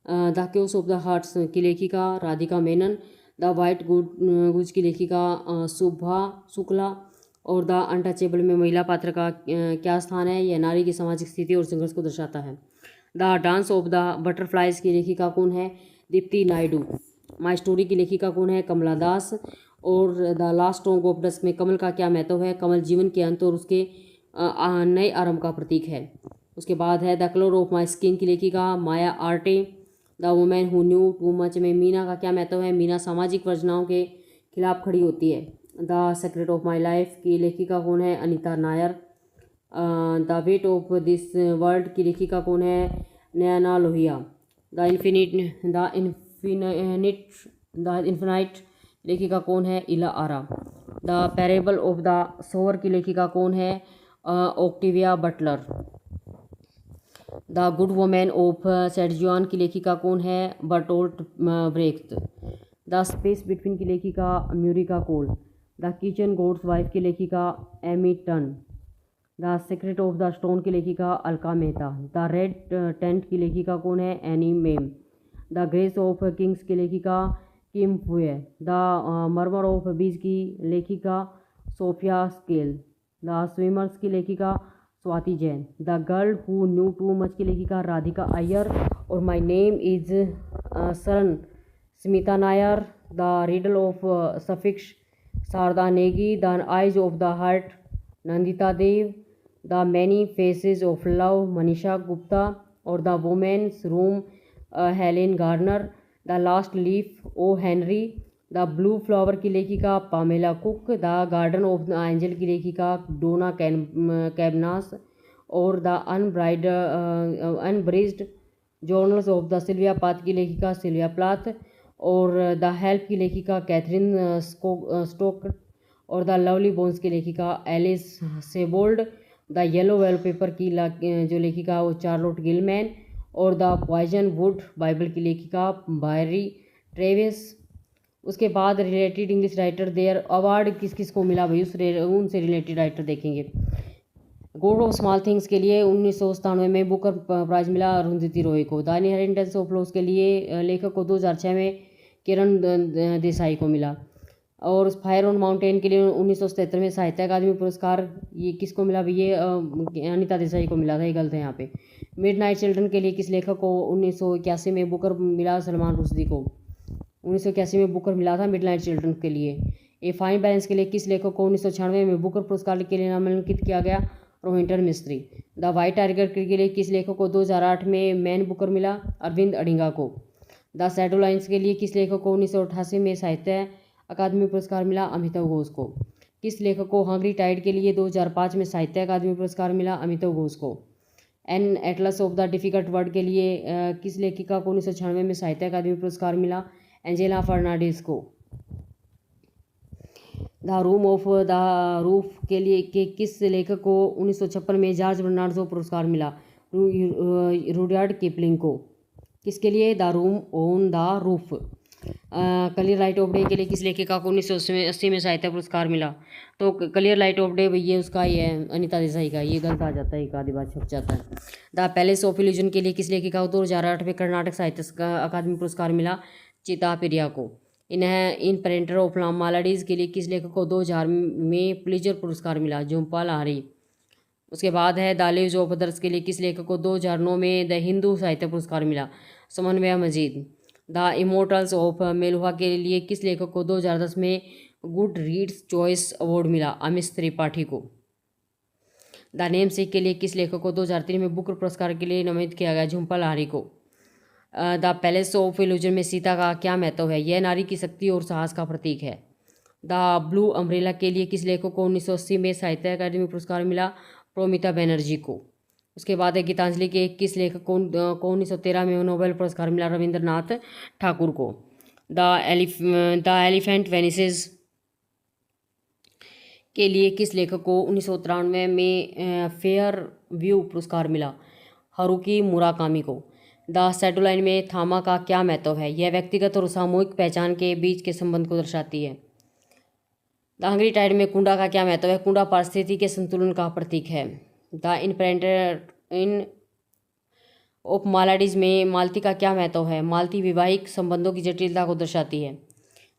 The chaos of the hearts की लेखिका राधिका मेनन। द वाइट गुज की लेखिका शुभा शुक्ला। और द अनटचेबल में महिला पात्र का क्या स्थान है? यह नारी की सामाजिक स्थिति और संघर्ष को दर्शाता है। The dance of the butterflies की लेखिका कौन है? दीप्ति नायडू। माई स्टोरी की लेखिका कौन है? कमला दास। और the last song of dusk में कमल का क्या महत्व है? कमल जीवन के अंत और उसके नए आरंभ का प्रतीक है। उसके बाद है the colour of my skin की लेखिका माया आर्टे। The women who knew too much में मीना का क्या महत्व है? मीना सामाजिक वर्जनाओं के खिलाफ खड़ी होती है। The secret of my life की लेखिका कौन है? Anita Nair. The weight of this world की लेखिका कौन है? नयना लोहिया। द इन्फिनाइट लेखिका कौन है? Ila Ara. The parable of the sower की लेखिका कौन है? Octavia Butler. The good women of Sezuan की लेखिका कौन है? Bertolt Brecht. The space between की लेखिका Murica Cole. The kitchen god's wife की लेखिका Amy Tan. The secret of the stone की लेखिका Alka Mehta. The red tent की लेखिका कौन है? एनी मेम। द ग्रेस ऑफ किंग्स की लेखिका किम फुए। द मर्मर ऑफ बीज की लेखिका सोफिया स्केल। द स्विमर्स की लेखिका Swati Jain. The girl who knew too much की लेखिका राधिका अय्यर। और my name is Sharan Smita Nair. The riddle of suffix Sharda Negi. The eyes of the heart Nandita Dev. The many faces of love Manisha Gupta. और the women's room Helen Garner. The last leaf O Henry. The blue flower की लेखिका Pamela Cook. The garden of the angel की लेखिका Donna Cabanas. और the unabridged journals of the Sylvia Plath की लेखिका Sylvia Plath. और the help की लेखिका कैथरीन स्टोक। और द लवली बोन्स की लेखिका Alice Sebold. The yellow wallpaper की जो लेखिका वो चार्लोट गिलमैन। और द पॉइजन वुड बाइबल की लेखिका बायरी ट्रेविस। उसके बाद related English writer their award किस किस को मिला भाई, उनसे रिलेटेड राइटर देखेंगे। गॉड ऑफ स्मॉल थिंग्स के लिए 1997 में बुकर प्राइज मिला अरुंधति रॉय को। द इनहेरिटेंस ऑफ लॉस के लिए लेखक को 2006 में किरण देसाई को मिला। और फायर ऑन माउंटेन के लिए 1977 में साहित्य अकादमी पुरस्कार ये किसको मिला भाई? ये अनीता देसाई को मिला था, ये गलत है यहाँ पे। मिडनाइट चिल्ड्रन के लिए किस लेखक को 1981 में बुकर मिला? सलमान रुश्दी को 1981 में बुकर मिला था मिडनाइट चिल्ड्रन के लिए। ए फाइन बैलेंस के लिए किस लेखक को 1996 में बुकर पुरस्कार के लिए नामांकित किया गया? Rohinton Mistry. The white tiger के लिए किस लेखक को 2008 में मैन बुकर मिला? अरविंद अडिंगा को। द शैडो लाइन्स के लिए किस लेखक को 1988 में साहित्य अकादमी पुरस्कार मिला? अमिताभ घोष को। किस लेखक को हंगरी टाइड के लिए 2005 में साहित्य अकादमी पुरस्कार मिला? अमिताभ घोष को। An atlas of the difficult word के लिए किस लेखिका को 1996 में साहित्य अकादमी पुरस्कार मिला? एंजेला फर्नांडिस को। The room of the roof के लिए किस लेखक को 1956 में जॉर्ज बर्नार्डो पुरस्कार मिला? रुडयार्ड किपलिंग को। किसके लिए? The room on the roof. Clear light of day के लिए किस लेखिका को 1980 में साहित्य पुरस्कार मिला? तो क्लियर लाइट ऑफ डे भैया उसका ही है, अनीता देसाई का। ये गलत आ जाता है, एक आधी बार छप जाता है। द पैलेस ऑफ इल्यूजन के लिए किस लेखिका को 2008 में कर्नाटक साहित्य अकादमी पुरस्कार मिला? चिता पिरिया को। इन पेरेंटर ऑफ मालाडीज के लिए किस लेखक को 2000 में पुलित्जर पुरस्कार मिला? झुम्पा लाहिरी। उसके बाद है द लिव्स ऑफ अदर्स के लिए किस लेखक को 2009 में द हिंदू साहित्य पुरस्कार मिला? समन्वय मजीद। द इमोर्टल्स ऑफ मेलुहा के लिए किस लेखक को 2010 में गुड रीड्स चॉइस अवार्ड मिला? अमिश त्रिपाठी को। द नेम सेक के लिए किस लेखक को 2003 में बुकर पुरस्कार के लिए नामित किया गया? झुम्पा लाहिरी को। द पैलेस ऑफ इल्यूजन में सीता का क्या महत्व है? यह नारी की शक्ति और साहस का प्रतीक है। द ब्लू अम्ब्रेला के लिए किस लेखक को 1980 में साहित्य अकादमी पुरस्कार मिला? प्रोमिता बनर्जी को। उसके बाद है गीतांजलि के किस लेखक को 1913 में नोबेल पुरस्कार मिला? रविंद्रनाथ ठाकुर को। द एलिफेंट वेनिसेस के लिए किस लेखक को 1993 में फेयर व्यू पुरस्कार मिला? हारुकी मुराकामी को। द शैडो लाइन में थामा का क्या महत्व है? यह व्यक्तिगत और सामूहिक पहचान के बीच के संबंध को दर्शाती है। द हंग्री टाइड में कुंडा का क्या महत्व है? कुंडा पारिस्थितिकी के संतुलन का प्रतीक है। द इन ऑफ मालाडीज में मालती का क्या महत्व है? मालती वैवाहिक संबंधों की जटिलता को दर्शाती है।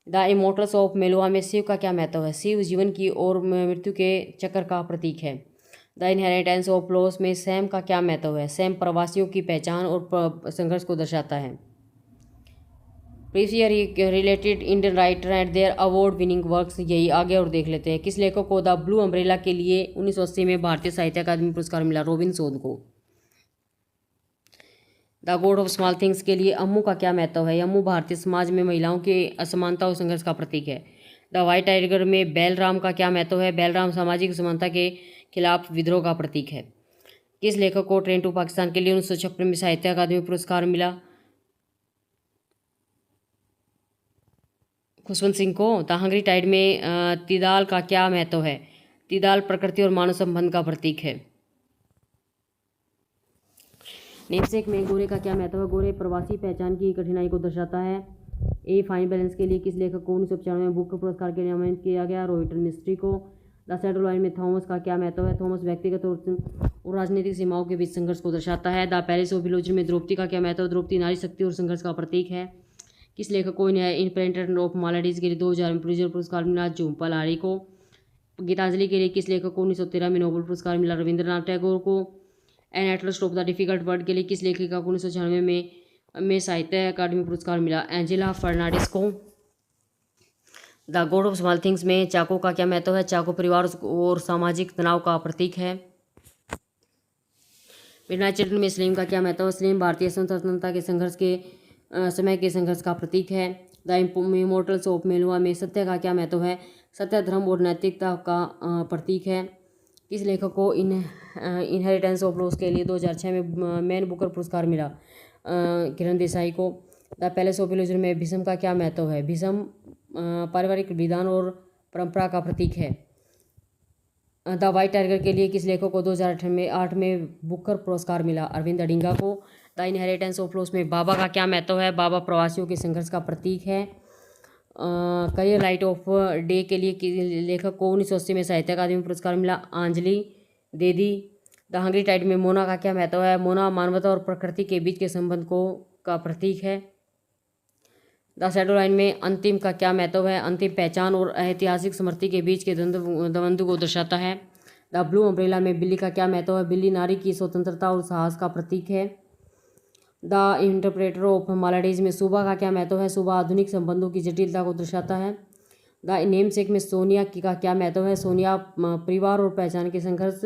द इमोर्टल्स ऑफ मेलुहा में शिव का क्या महत्व है? शिव जीवन की और मृत्यु के चक्र का प्रतीक है। द इनहेरिटेंस ऑफ लॉस में सैम का क्या महत्व है? सैम प्रवासियों की पहचान और संघर्ष को दर्शाता है। Previous related Indian writer and their award winning works, यही आगे और देख लेते हैं। किस लेखक को द ब्लू अम्ब्रेला के लिए 1980 में भारतीय साहित्य अकादमी पुरस्कार मिला? रोबिन सोद को। The god of small things के लिए अम्मू का क्या महत्व है? अम्मू भारतीय समाज में महिलाओं की असमानता और संघर्ष का प्रतीक है। द व्हाइट टाइगर में बैलराम का क्या महत्व है? बैलराम सामाजिक असमानता के खिलाफ विद्रोह का प्रतीक है। किस लेखक को ट्रेन टू पाकिस्तान के लिए 1956 में साहित्य अकादमी पुरस्कार मिला? खुशवंत सिंह को। द हंग्री टाइड में तिदाल का क्या महत्व है? तिदाल प्रकृति और मानव संबंध का प्रतीक है। नेमसेक में गोरे का क्या महत्व है? गोरे प्रवासी पहचान की कठिनाई को दर्शाता है। ए फाइन बैलेंस के लिए किस लेखक को 1995 में बुकर पुरस्कार के लिए नामित किया गया? रोहित मिस्ट्री को। द शैडो लाइन में थॉमस का क्या महत्व है? थॉमस व्यक्तिगत और राजनीतिक सीमाओं के बीच संघर्ष को दर्शाता है। द पैलेस ऑफ इल्यूजन में द्रौपदी का क्या महत्व है? द्रौपदी नारी शक्ति और संघर्ष का प्रतीक है। किस लेखक को इन पेरेंटर ऑफ मालाडीज के लिए 2000 में पुलित्जर पुरस्कार मिला? झुम्पा लाहिरी को। गीतांजलि के लिए किस लेखक को 1913 में नोबेल पुरस्कार मिला? रविंद्रनाथ टैगोर को। An atlas of the difficult word के लिए किस लेखिका को 1996 में साहित्य अकादमी पुरस्कार मिला? एंजेला फर्नांडिस को। The god of small things में चाको का क्या महत्व है? चाको परिवार और सामाजिक तनाव का प्रतीक है। मिडनाइट चिल्ड्रन में सलीम का क्या महत्व है? सलीम भारतीय स्वतंत्रता के संघर्ष के समय के संघर्ष का प्रतीक है। द इमोर्टल्स ऑफ मेलुहा में सत्य का क्या महत्व है? सत्य धर्म और नैतिकता का प्रतीक है। किस लेखक को इनहेरिटेंस ऑफ लॉस के लिए 2006 में मैन बुकर पुरस्कार मिला? किरण देसाई को। द पैलेस ऑफ इल्यूजन में भीष्म का क्या महत्व है? भीष्म पारिवारिक विधान और परंपरा का प्रतीक है। द व्हाइट टाइगर के लिए किस लेखक को 2008 में बुकर पुरस्कार मिला? अरविंद अडिंगा को। द इनहेरिटेंस ऑफ लॉस में बाबा का क्या महत्व है? बाबा प्रवासियों के संघर्ष का प्रतीक है। करियर लाइट ऑफ डे के लिए लेखक को 1980 में साहित्य अकादमी पुरस्कार मिला? अंजलि देदी। द हंग्री टाइड में मोना का क्या महत्व है? मोना मानवता और प्रकृति के बीच के संबंध का प्रतीक है। द शैडो लाइन में अंतिम का क्या महत्व है? अंतिम पहचान और ऐतिहासिक स्मृति के बीच के द्वंद्व को दर्शाता है। द ब्लू अम्ब्रेला में बिल्ली का क्या महत्व है? बिल्ली नारी की स्वतंत्रता और साहस का प्रतीक है। द इंटरप्रेटर ऑफ मालाडीज में सुबह का क्या महत्व है? सुबह आधुनिक संबंधों की जटिलता को दर्शाता है। द नेमसेक में सोनिया का क्या महत्व है? सोनिया परिवार और पहचान के संघर्ष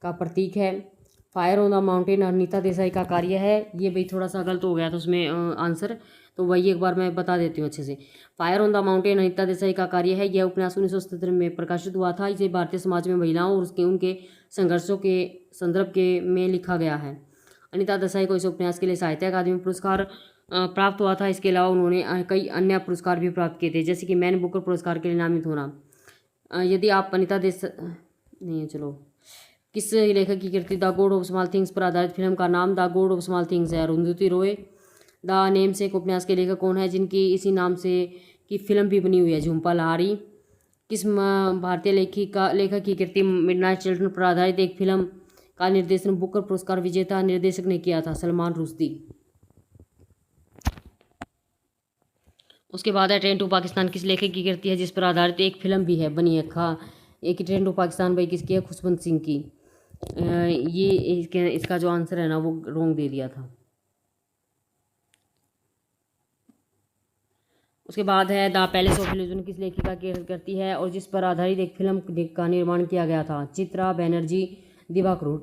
का प्रतीक है। Fire on the mountain Anita Desai का कार्य है। ये भाई थोड़ा सा गलत हो गया था उसमें आंसर, तो वही एक बार मैं बता देती हूँ अच्छे से। Fire on the mountain Anita Desai का कार्य है। यह उपन्यास 1977 में प्रकाशित हुआ था। इसे भारतीय समाज में महिलाओं और उनके संघर्षों के संदर्भ में लिखा गया है। अनीता देसाई को इस उपन्यास के लिए साहित्य अकादमी पुरस्कार प्राप्त हुआ था। इसके अलावा उन्होंने कई अन्य पुरस्कार भी प्राप्त किए थे, जैसे कि मैन बुकर पुरस्कार के लिए नामित होना। यदि आप अनीता नहीं, चलो, किस लेखक की कृति the god of small things पर आधारित फिल्म का नाम the god of small things है? अरुंधति रॉय। द नेम से उपन्यास के लेखक कौन है जिनकी इसी नाम से की फिल्म भी बनी हुई है? झुम्पा लाहिरी। किस भारतीय लेखक की कृति मिडनाइट चिल्ड्रन पर आधारित एक फिल्म का निर्देशन बुकर पुरस्कार विजेता निर्देशक ने किया था? सलमान रुश्दी। उसके बाद है ट्रेन टू पाकिस्तान किस लेखक की कृति है जिस पर आधारित एक फिल्म भी है बनी है? एक ट्रेन टू पाकिस्तान भाई किसकी है? खुशवंत सिंह की। ये इसका जो आंसर है ना वो रॉन्ग दे दिया था। उसके बाद है द पैलेस ऑफ इल्यूजन किस लेखिका की करती है और जिस पर आधारित एक फिल्म का निर्माण किया गया था? Chitra Banerjee, Divakaruni.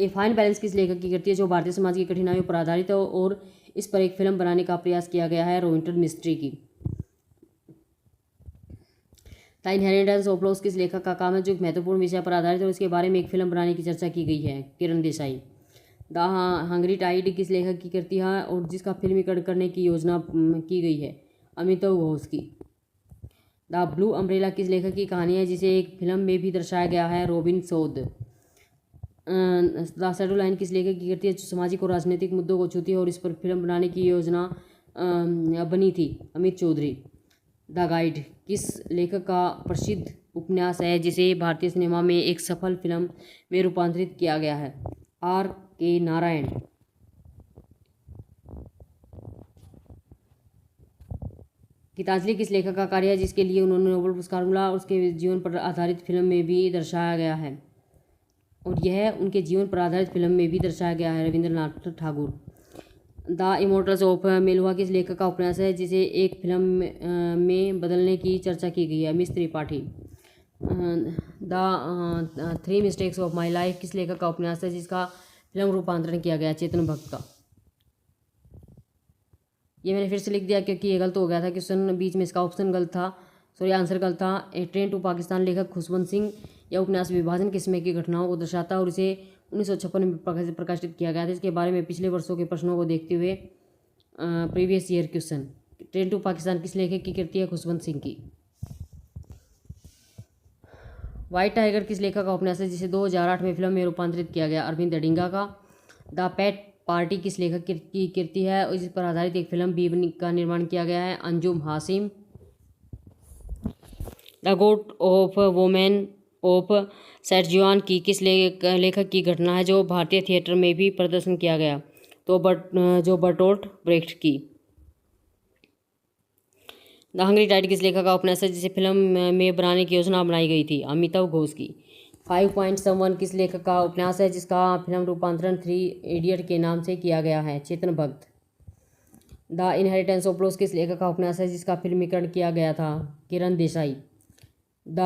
A fine balance किस लेखक की करती है जो भारतीय समाज की कठिनाइयों पर आधारित है और इस पर एक फिल्म बनाने का प्रयास किया गया है? रोहिंटन मिस्ट्री की। द इनहेरिटेंस ऑफ लॉस किस लेखक का काम है जो एक महत्वपूर्ण विषय पर आधारित है और इसके बारे में एक फिल्म बनाने की चर्चा की गई है? किरण देसाई। द हंग्री टाइड किस लेखक की कृति है और जिसका फिल्मीकरण करने की योजना की गई है? अमिताभ घोष की। द ब्लू अम्ब्रेला किस लेखक की कहानी है जिसे एक फिल्म में भी दर्शाया गया है? रॉबिन शोद। द शैडो लाइन किस लेखक की कृति है जो सामाजिक और राजनीतिक मुद्दों को छूती है और इस पर फिल्म बनाने की योजना बनी थी? अमित चौधरी। द गाइड किस लेखक का प्रसिद्ध उपन्यास है जिसे भारतीय सिनेमा में एक सफल फिल्म में रूपांतरित किया गया है? आर के नारायण। गीतांजलि किस लेखक का कार्य है जिसके लिए उन्होंने नोबेल पुरस्कार मिला और उसके जीवन पर आधारित फिल्म में भी दर्शाया गया है? और यह उनके जीवन पर आधारित फिल्म में भी दर्शाया गया है? Rabindranath Thakur. The immortals of Meluha किस लेखक का उपन्यास है जिसे एक फिल्म में बदलने की चर्चा की गई है? Miss Tripathi. The three mistakes of my life किस लेखक का उपन्यास है जिसका फिल्म रूपांतरण किया गया? चेतन भगत का। ये मैंने फिर से लिख दिया क्योंकि ये गलत हो गया था क्वेश्चन बीच में, इसका ऑप्शन गलत था, सॉरी आंसर गलत था। ए ट्रेन टू पाकिस्तान लेखक खुशवंत सिंह। यह उपन्यास विभाजन के समय की घटनाओं को दर्शाता है और इसे 1956 में प्रकाशित किया गया था। इसके बारे में पिछले वर्षों के प्रश्नों को देखते हुए previous year question. Train to Pakistan किस लेखक की कृति है? खुशवंत सिंह की। व्हाइट टाइगर किस लेखक का उपन्यास है जिसे 2008 में फिल्म में रूपांतरित किया गया? अरविंद अडिंगा का। द पेट पार्टी किस लेखक की कृति है और जिस पर आधारित एक फिल्म भी का निर्माण किया गया है? Anjum Hashim. The goat of women of Setzuan की किस लेखक की घटना है जो भारतीय थिएटर में भी प्रदर्शन किया गया? तो बर्टोल्ट ब्रेख्ट की। द हंग्री टाइड किस लेखक का उपन्यास है जिसे फिल्म में बनाने की योजना बनाई गई थी? अमिताभ घोष की। 5.1 किस लेखक का उपन्यास है जिसका फिल्म रूपांतरण 3 इडियट के नाम से किया गया है? Chetan Bhagat. The inheritance of loss किस लेखक का उपन्यास है जिसका फिल्मीकरण किया गया था? Kiran Desai. The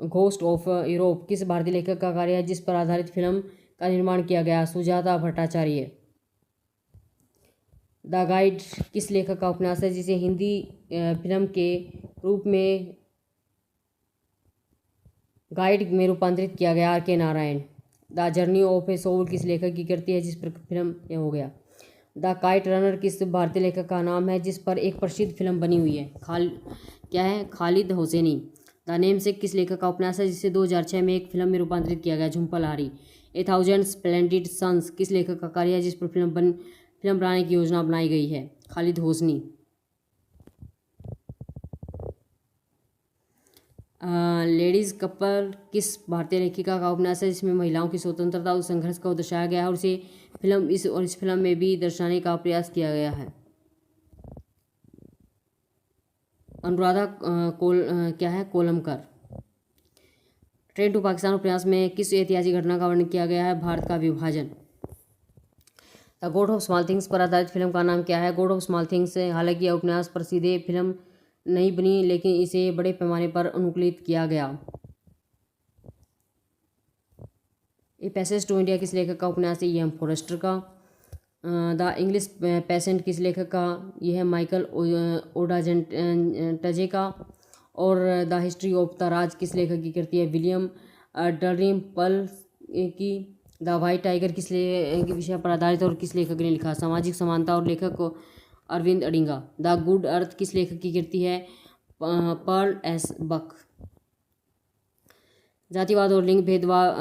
ghost of Europe किस भारतीय लेखक का कार्य है जिस पर आधारित फिल्म का निर्माण किया गया? सुजाता भट्टाचार्य। द गाइड किस लेखक का उपन्यास है जिसे हिंदी फिल्म के रूप में गाइड में रूपांतरित किया गया? R K Narayan. The journey of a soul किस लेखक की कृति है जिस पर फिल्म ये हो गया? द काइट रनर किस भारतीय लेखक का नाम है जिस पर एक प्रसिद्ध फिल्म बनी हुई है? क्या है? खालिद हुसैनी। द नेम से किस लेखक का उपन्यास है जिसे 2006 में एक फिल्म में रूपांतरित किया गया? Jhumpa Lahiri. A thousand splendid suns किस लेखक का कार्य है जिस पर फिल्म बनाने की योजना बनाई गई है? खालिद होसनी। लेडीज़ कपल किस भारतीय लेखिका का उपन्यास है जिसमें महिलाओं की स्वतंत्रता और संघर्ष को दर्शाया गया है और इस फिल्म में भी दर्शाने का प्रयास किया गया है? अनुराधा क्या है? कोलमकर। ट्रेन टू पाकिस्तान उपन्यास में किस ऐतिहासिक घटना का वर्णन किया गया है? भारत का विभाजन। The god of small things पर आधारित फिल्म का नाम क्या है? God of small things. हालांकि यह उपन्यास पर सीधे फिल्म नहीं बनी लेकिन इसे बड़े पैमाने पर अनुकूलित किया गया। ए पैसेज टू इंडिया किस लेखक का उपन्यास है? एम फॉरेस्टर का। द इंग्लिश पेशेंट किस लेखक का? यह है माइकल ओडाजेंटजे का। और द हिस्ट्री ऑफ द राज किस लेखक की कृति है? विलियम डलरिम्पल की। द वाइट टाइगर किस विषय पर आधारित और किस लेखक ने लिखा? सामाजिक समानता और लेखक Arvind Adiga. The good earth किस लेखक की कृति है? Pearl S Buck. जातिवाद और लिंग भेदभाव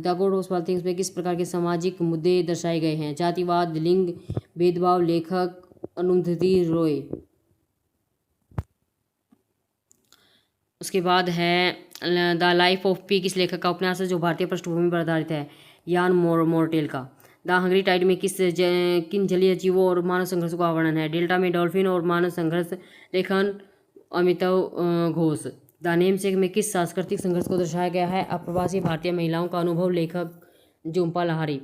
the god of all things में किस प्रकार के सामाजिक मुद्दे दर्शाए गए हैं? जातिवाद, लिंग भेदभाव। लेखक अरुंधति रॉय। उसके बाद है द लाइफ ऑफ पी किस लेखक का उपन्यास है जो भारतीय पृष्ठभूमि पर आधारित है? यान मोर्टेल का। द हंग्री टाइड में किन जलीय जीवों और मानव संघर्ष का वर्णन है? डेल्टा में डॉल्फिन और मानव संघर्ष। लेखन अमिताभ घोष। द नेमसेक में किस सांस्कृतिक संघर्ष को दर्शाया गया है? अप्रवासी भारतीय महिलाओं का अनुभव। लेखक झुम्पा लाहिरी।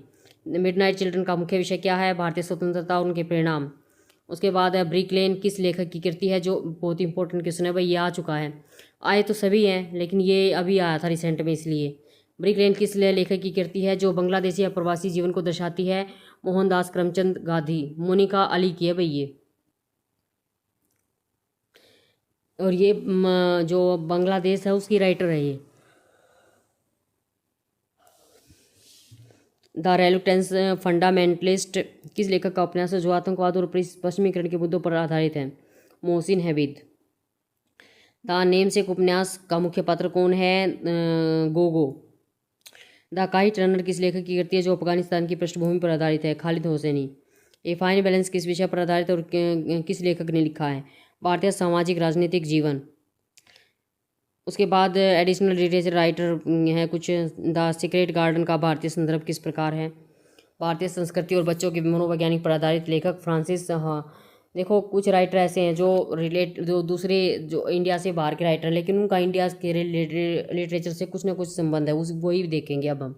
मिडनाइट चिल्ड्रन का मुख्य विषय क्या है? भारतीय स्वतंत्रता और उनके परिणाम। उसके बाद है ब्रिक लेन किस लेखक की कृति है? जो बहुत इंपॉर्टेंट क्वेश्चन है भाई, ये आ चुका है। आए तो सभी हैं लेकिन ये अभी आया था रिसेंट में, इसलिए। ब्रिक लेन किस लेखक की कृति है जो बांग्लादेशी अप्रवासी जीवन को दर्शाती है? मोहनदास करमचंद गांधी। मोनिका अली की है भाई ये। और ये जो बांग्लादेश है उसकी राइटर है ये। द रेलुक्टेंस फंडामेंटलिस्ट किस लेखक का उपन्यास है जो आतंकवाद और पश्चिमीकरण के मुद्दों पर आधारित है? मोहसिन हैबिद। द नेमसेक उपन्यास का मुख्य पात्र कौन है? गोगो। द काइट रनर किस लेखक की कृति है जो अफगानिस्तान की पृष्ठभूमि पर आधारित है? Khaled Hosseini. A fine balance किस विषय पर आधारित और किस लेखक ने लिखा है? भारतीय सामाजिक राजनीतिक जीवन। उसके बाद एडिशनल लिटरेचर राइटर है कुछ। द सीक्रेट गार्डन का भारतीय संदर्भ किस प्रकार है? भारतीय संस्कृति और बच्चों के मनोवैज्ञानिक पर आधारित। लेखक फ्रांसिस। हाँ देखो, कुछ राइटर ऐसे हैं जो दूसरे जो इंडिया से बाहर के राइटर हैं लेकिन उनका इंडिया के लिटरेचर से कुछ ना कुछ संबंध है, उस वही देखेंगे अब हम।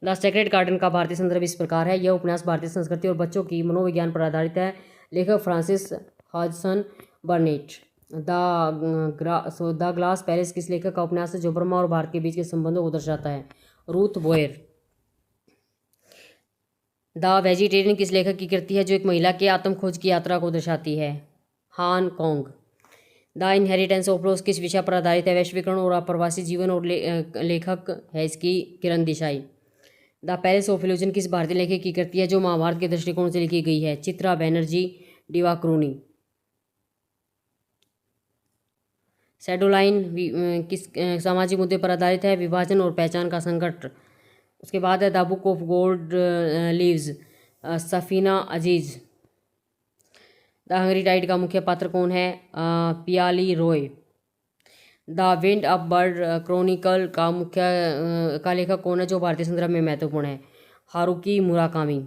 द सीक्रेट गार्डन का भारतीय संदर्भ इस प्रकार है। यह उपन्यास भारतीय संस्कृति और बच्चों की मनोविज्ञान पर आधारित है। लेखक Francis Hodgson बर्नेट। The glass palace किस लेखक का उपन्यास है जो ब्रह्मा और भारत के बीच के संबंधों को दर्शाता है? रूथ बोयर। द वेजिटेरियन किस लेखक की कृति है जो एक महिला के आत्मखोज की यात्रा को दर्शाती है? हान कॉन्ग। द इनहेरिटेंस ऑफ रोज किस विषय पर आधारित है? वैश्वीकरण और अप्रवासी जीवन और लेखक है इसकी Kiran Desai. The palace of illusion किस भारतीय लेखक की कृति है जो महाभारत के दृष्टिकोण से लिखी गई है? चित्रा बनर्जी दिवाकरुणी। शैडोलाइन किस सामाजिक मुद्दे पर आधारित है? विभाजन और पहचान का संकट। उसके बाद है the book of gold leaves Safina Aziz. The hungry tide का मुख्य पात्र कौन है? Piyali Roy. The wind up bird chronicle का लेखक कौन है जो भारतीय संदर्भ में महत्वपूर्ण है? Haruki Murakami.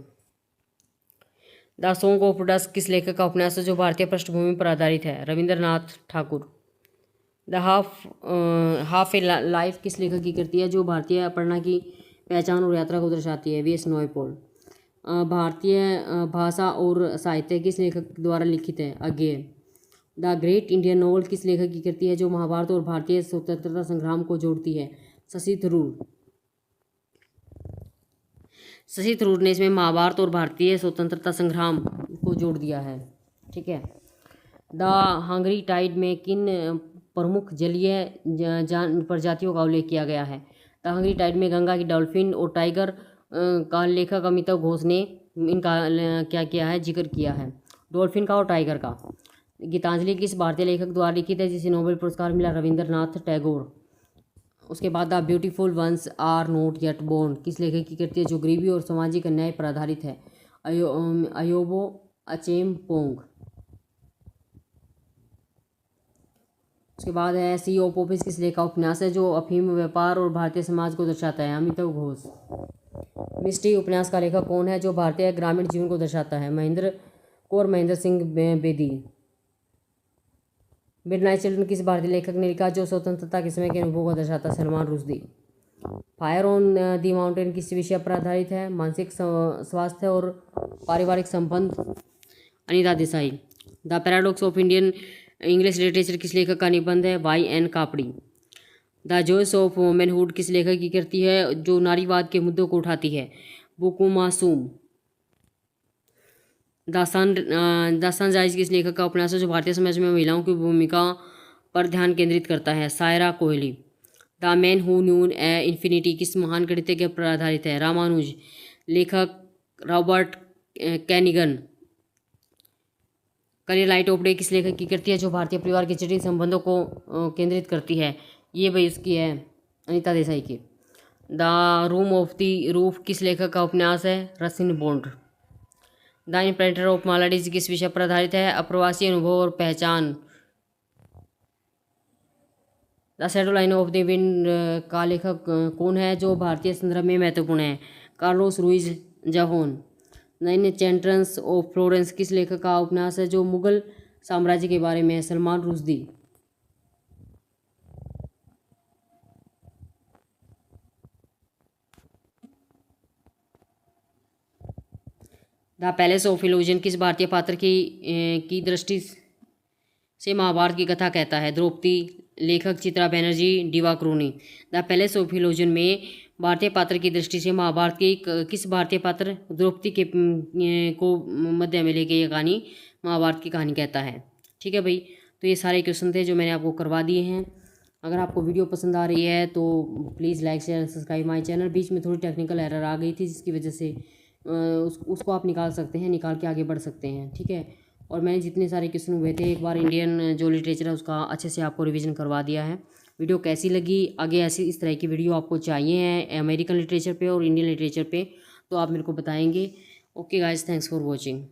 The song of dusk किस लेखक का उपन्यास है जो भारतीय पृष्ठभूमि पर आधारित है? Rabindranath Thakur. The half A life किस लेखक की कृति है जो भारतीय पढ़ना की पहचान और यात्रा को दर्शाती है? वी.एस. नॉयपॉल। भारतीय भाषा और साहित्य किस लेखक द्वारा लिखित है? अज्ञेय। द ग्रेट इंडियन नॉवल किस लेखक की कृति है जो महाभारत और भारतीय स्वतंत्रता संग्राम को जोड़ती है? शशि थरूर। शशि थरूर ने इसमें महाभारत और भारतीय स्वतंत्रता संग्राम को जोड़ दिया है। ठीक है। द हंग्री टाइड में किन प्रमुख जलीय प्रजातियों का उल्लेख किया गया है? द हंग्री टाइड में गंगा की डॉल्फिन और टाइगर का लेखक अमिताभ घोष ने इनका क्या किया है? जिक्र किया है, डॉल्फिन का और टाइगर का। गीतांजलि किस भारतीय लेखक द्वारा लिखित है जिसे नोबेल पुरस्कार मिला? रविंद्रनाथ टैगोर। उसके बाद the beautiful ones are not yet born किस लेखक की कृति है जो गरीबी और सामाजिक अन्याय पर आधारित है? अयोबो अचेम पोंग। उसके बाद है सी ऑफ ऑफिस किस लेखक का उपन्यास है जो अफीम व्यापार और भारतीय समाज को दर्शाता है? अमिताभ घोष। मिस्ट्री उपन्यास का लेखक कौन है जो भारतीय ग्रामीण जीवन को दर्शाता है? महेंद्र सिंह बेदी। मिडनाइट चिल्ड्रन किस भारतीय लेखक ने लिखा जो स्वतंत्रता के समय के अनुभव को दर्शाता है? Salman Rushdie. Fire on the mountain किस विषय पर आधारित है? मानसिक स्वास्थ्य और पारिवारिक संबंध। Anita Desai. The paradox of Indian English literature किस लेखक का निबंध है? Y N. Kapadi. The joys of womanhood किस लेखक की कृति है जो नारीवाद के मुद्दों को उठाती है? बुकु मासूम। द सनराइज किस लेखक का उपन्यास है जो भारतीय समाज में महिलाओं की भूमिका पर ध्यान केंद्रित करता है? Saira Kohli. The man who knew infinity किस महान गणितज्ञ पर आधारित है? रामानुज। लेखक Robert Kanigel. Career light of day किस लेखक की कृति है जो भारतीय परिवार के जटिल संबंधों को केंद्रित करती है? ये भाई उसकी है अनीता देसाई की। The room of the roof किस लेखक का उपन्यास है? रसिन बॉन्ड। द इम्प्रेंटर ऑफ मालाडीज किस विषय पर आधारित है? अप्रवासी अनुभव और पहचान। The shadow line of the wind का लेखक कौन है जो भारतीय संदर्भ में महत्वपूर्ण है? कार्लोस रुइज जाहोन। द एन्चेंट्रेंस ऑफ फ्लोरेंस किस लेखक का उपन्यास है जो मुगल साम्राज्य के बारे में है? Salman Rushdie. The palace of illusion किस भारतीय पात्र की दृष्टि से महाभारत की कथा कहता है? द्रौपदी। लेखक Chitra Banerjee, Divakaruni. The palace of illusion में भारतीय पात्र की दृष्टि से महाभारत की किस भारतीय पात्र द्रौपदी के को मध्य में लेके ये कहानी महाभारत की कहानी कहता है। ठीक है भाई, तो ये सारे क्वेश्चन थे जो मैंने आपको करवा दिए हैं। अगर आपको वीडियो पसंद आ रही है तो please like share subscribe my channel. बीच में थोड़ी टेक्निकल एरर आ गई थी जिसकी वजह से उसको आप निकाल सकते हैं, निकाल के आगे बढ़ सकते हैं। ठीक है, और मैंने जितने सारे क्वेश्चन हुए थे एक बार इंडियन जो लिटरेचर है उसका अच्छे से आपको रिवीजन करवा दिया है। वीडियो कैसी लगी? आगे ऐसी इस तरह की वीडियो आपको चाहिए हैं अमेरिकन लिटरेचर पे और इंडियन लिटरेचर पे, तो आप मेरे को बताएंगे। Okay guys, thanks for watching.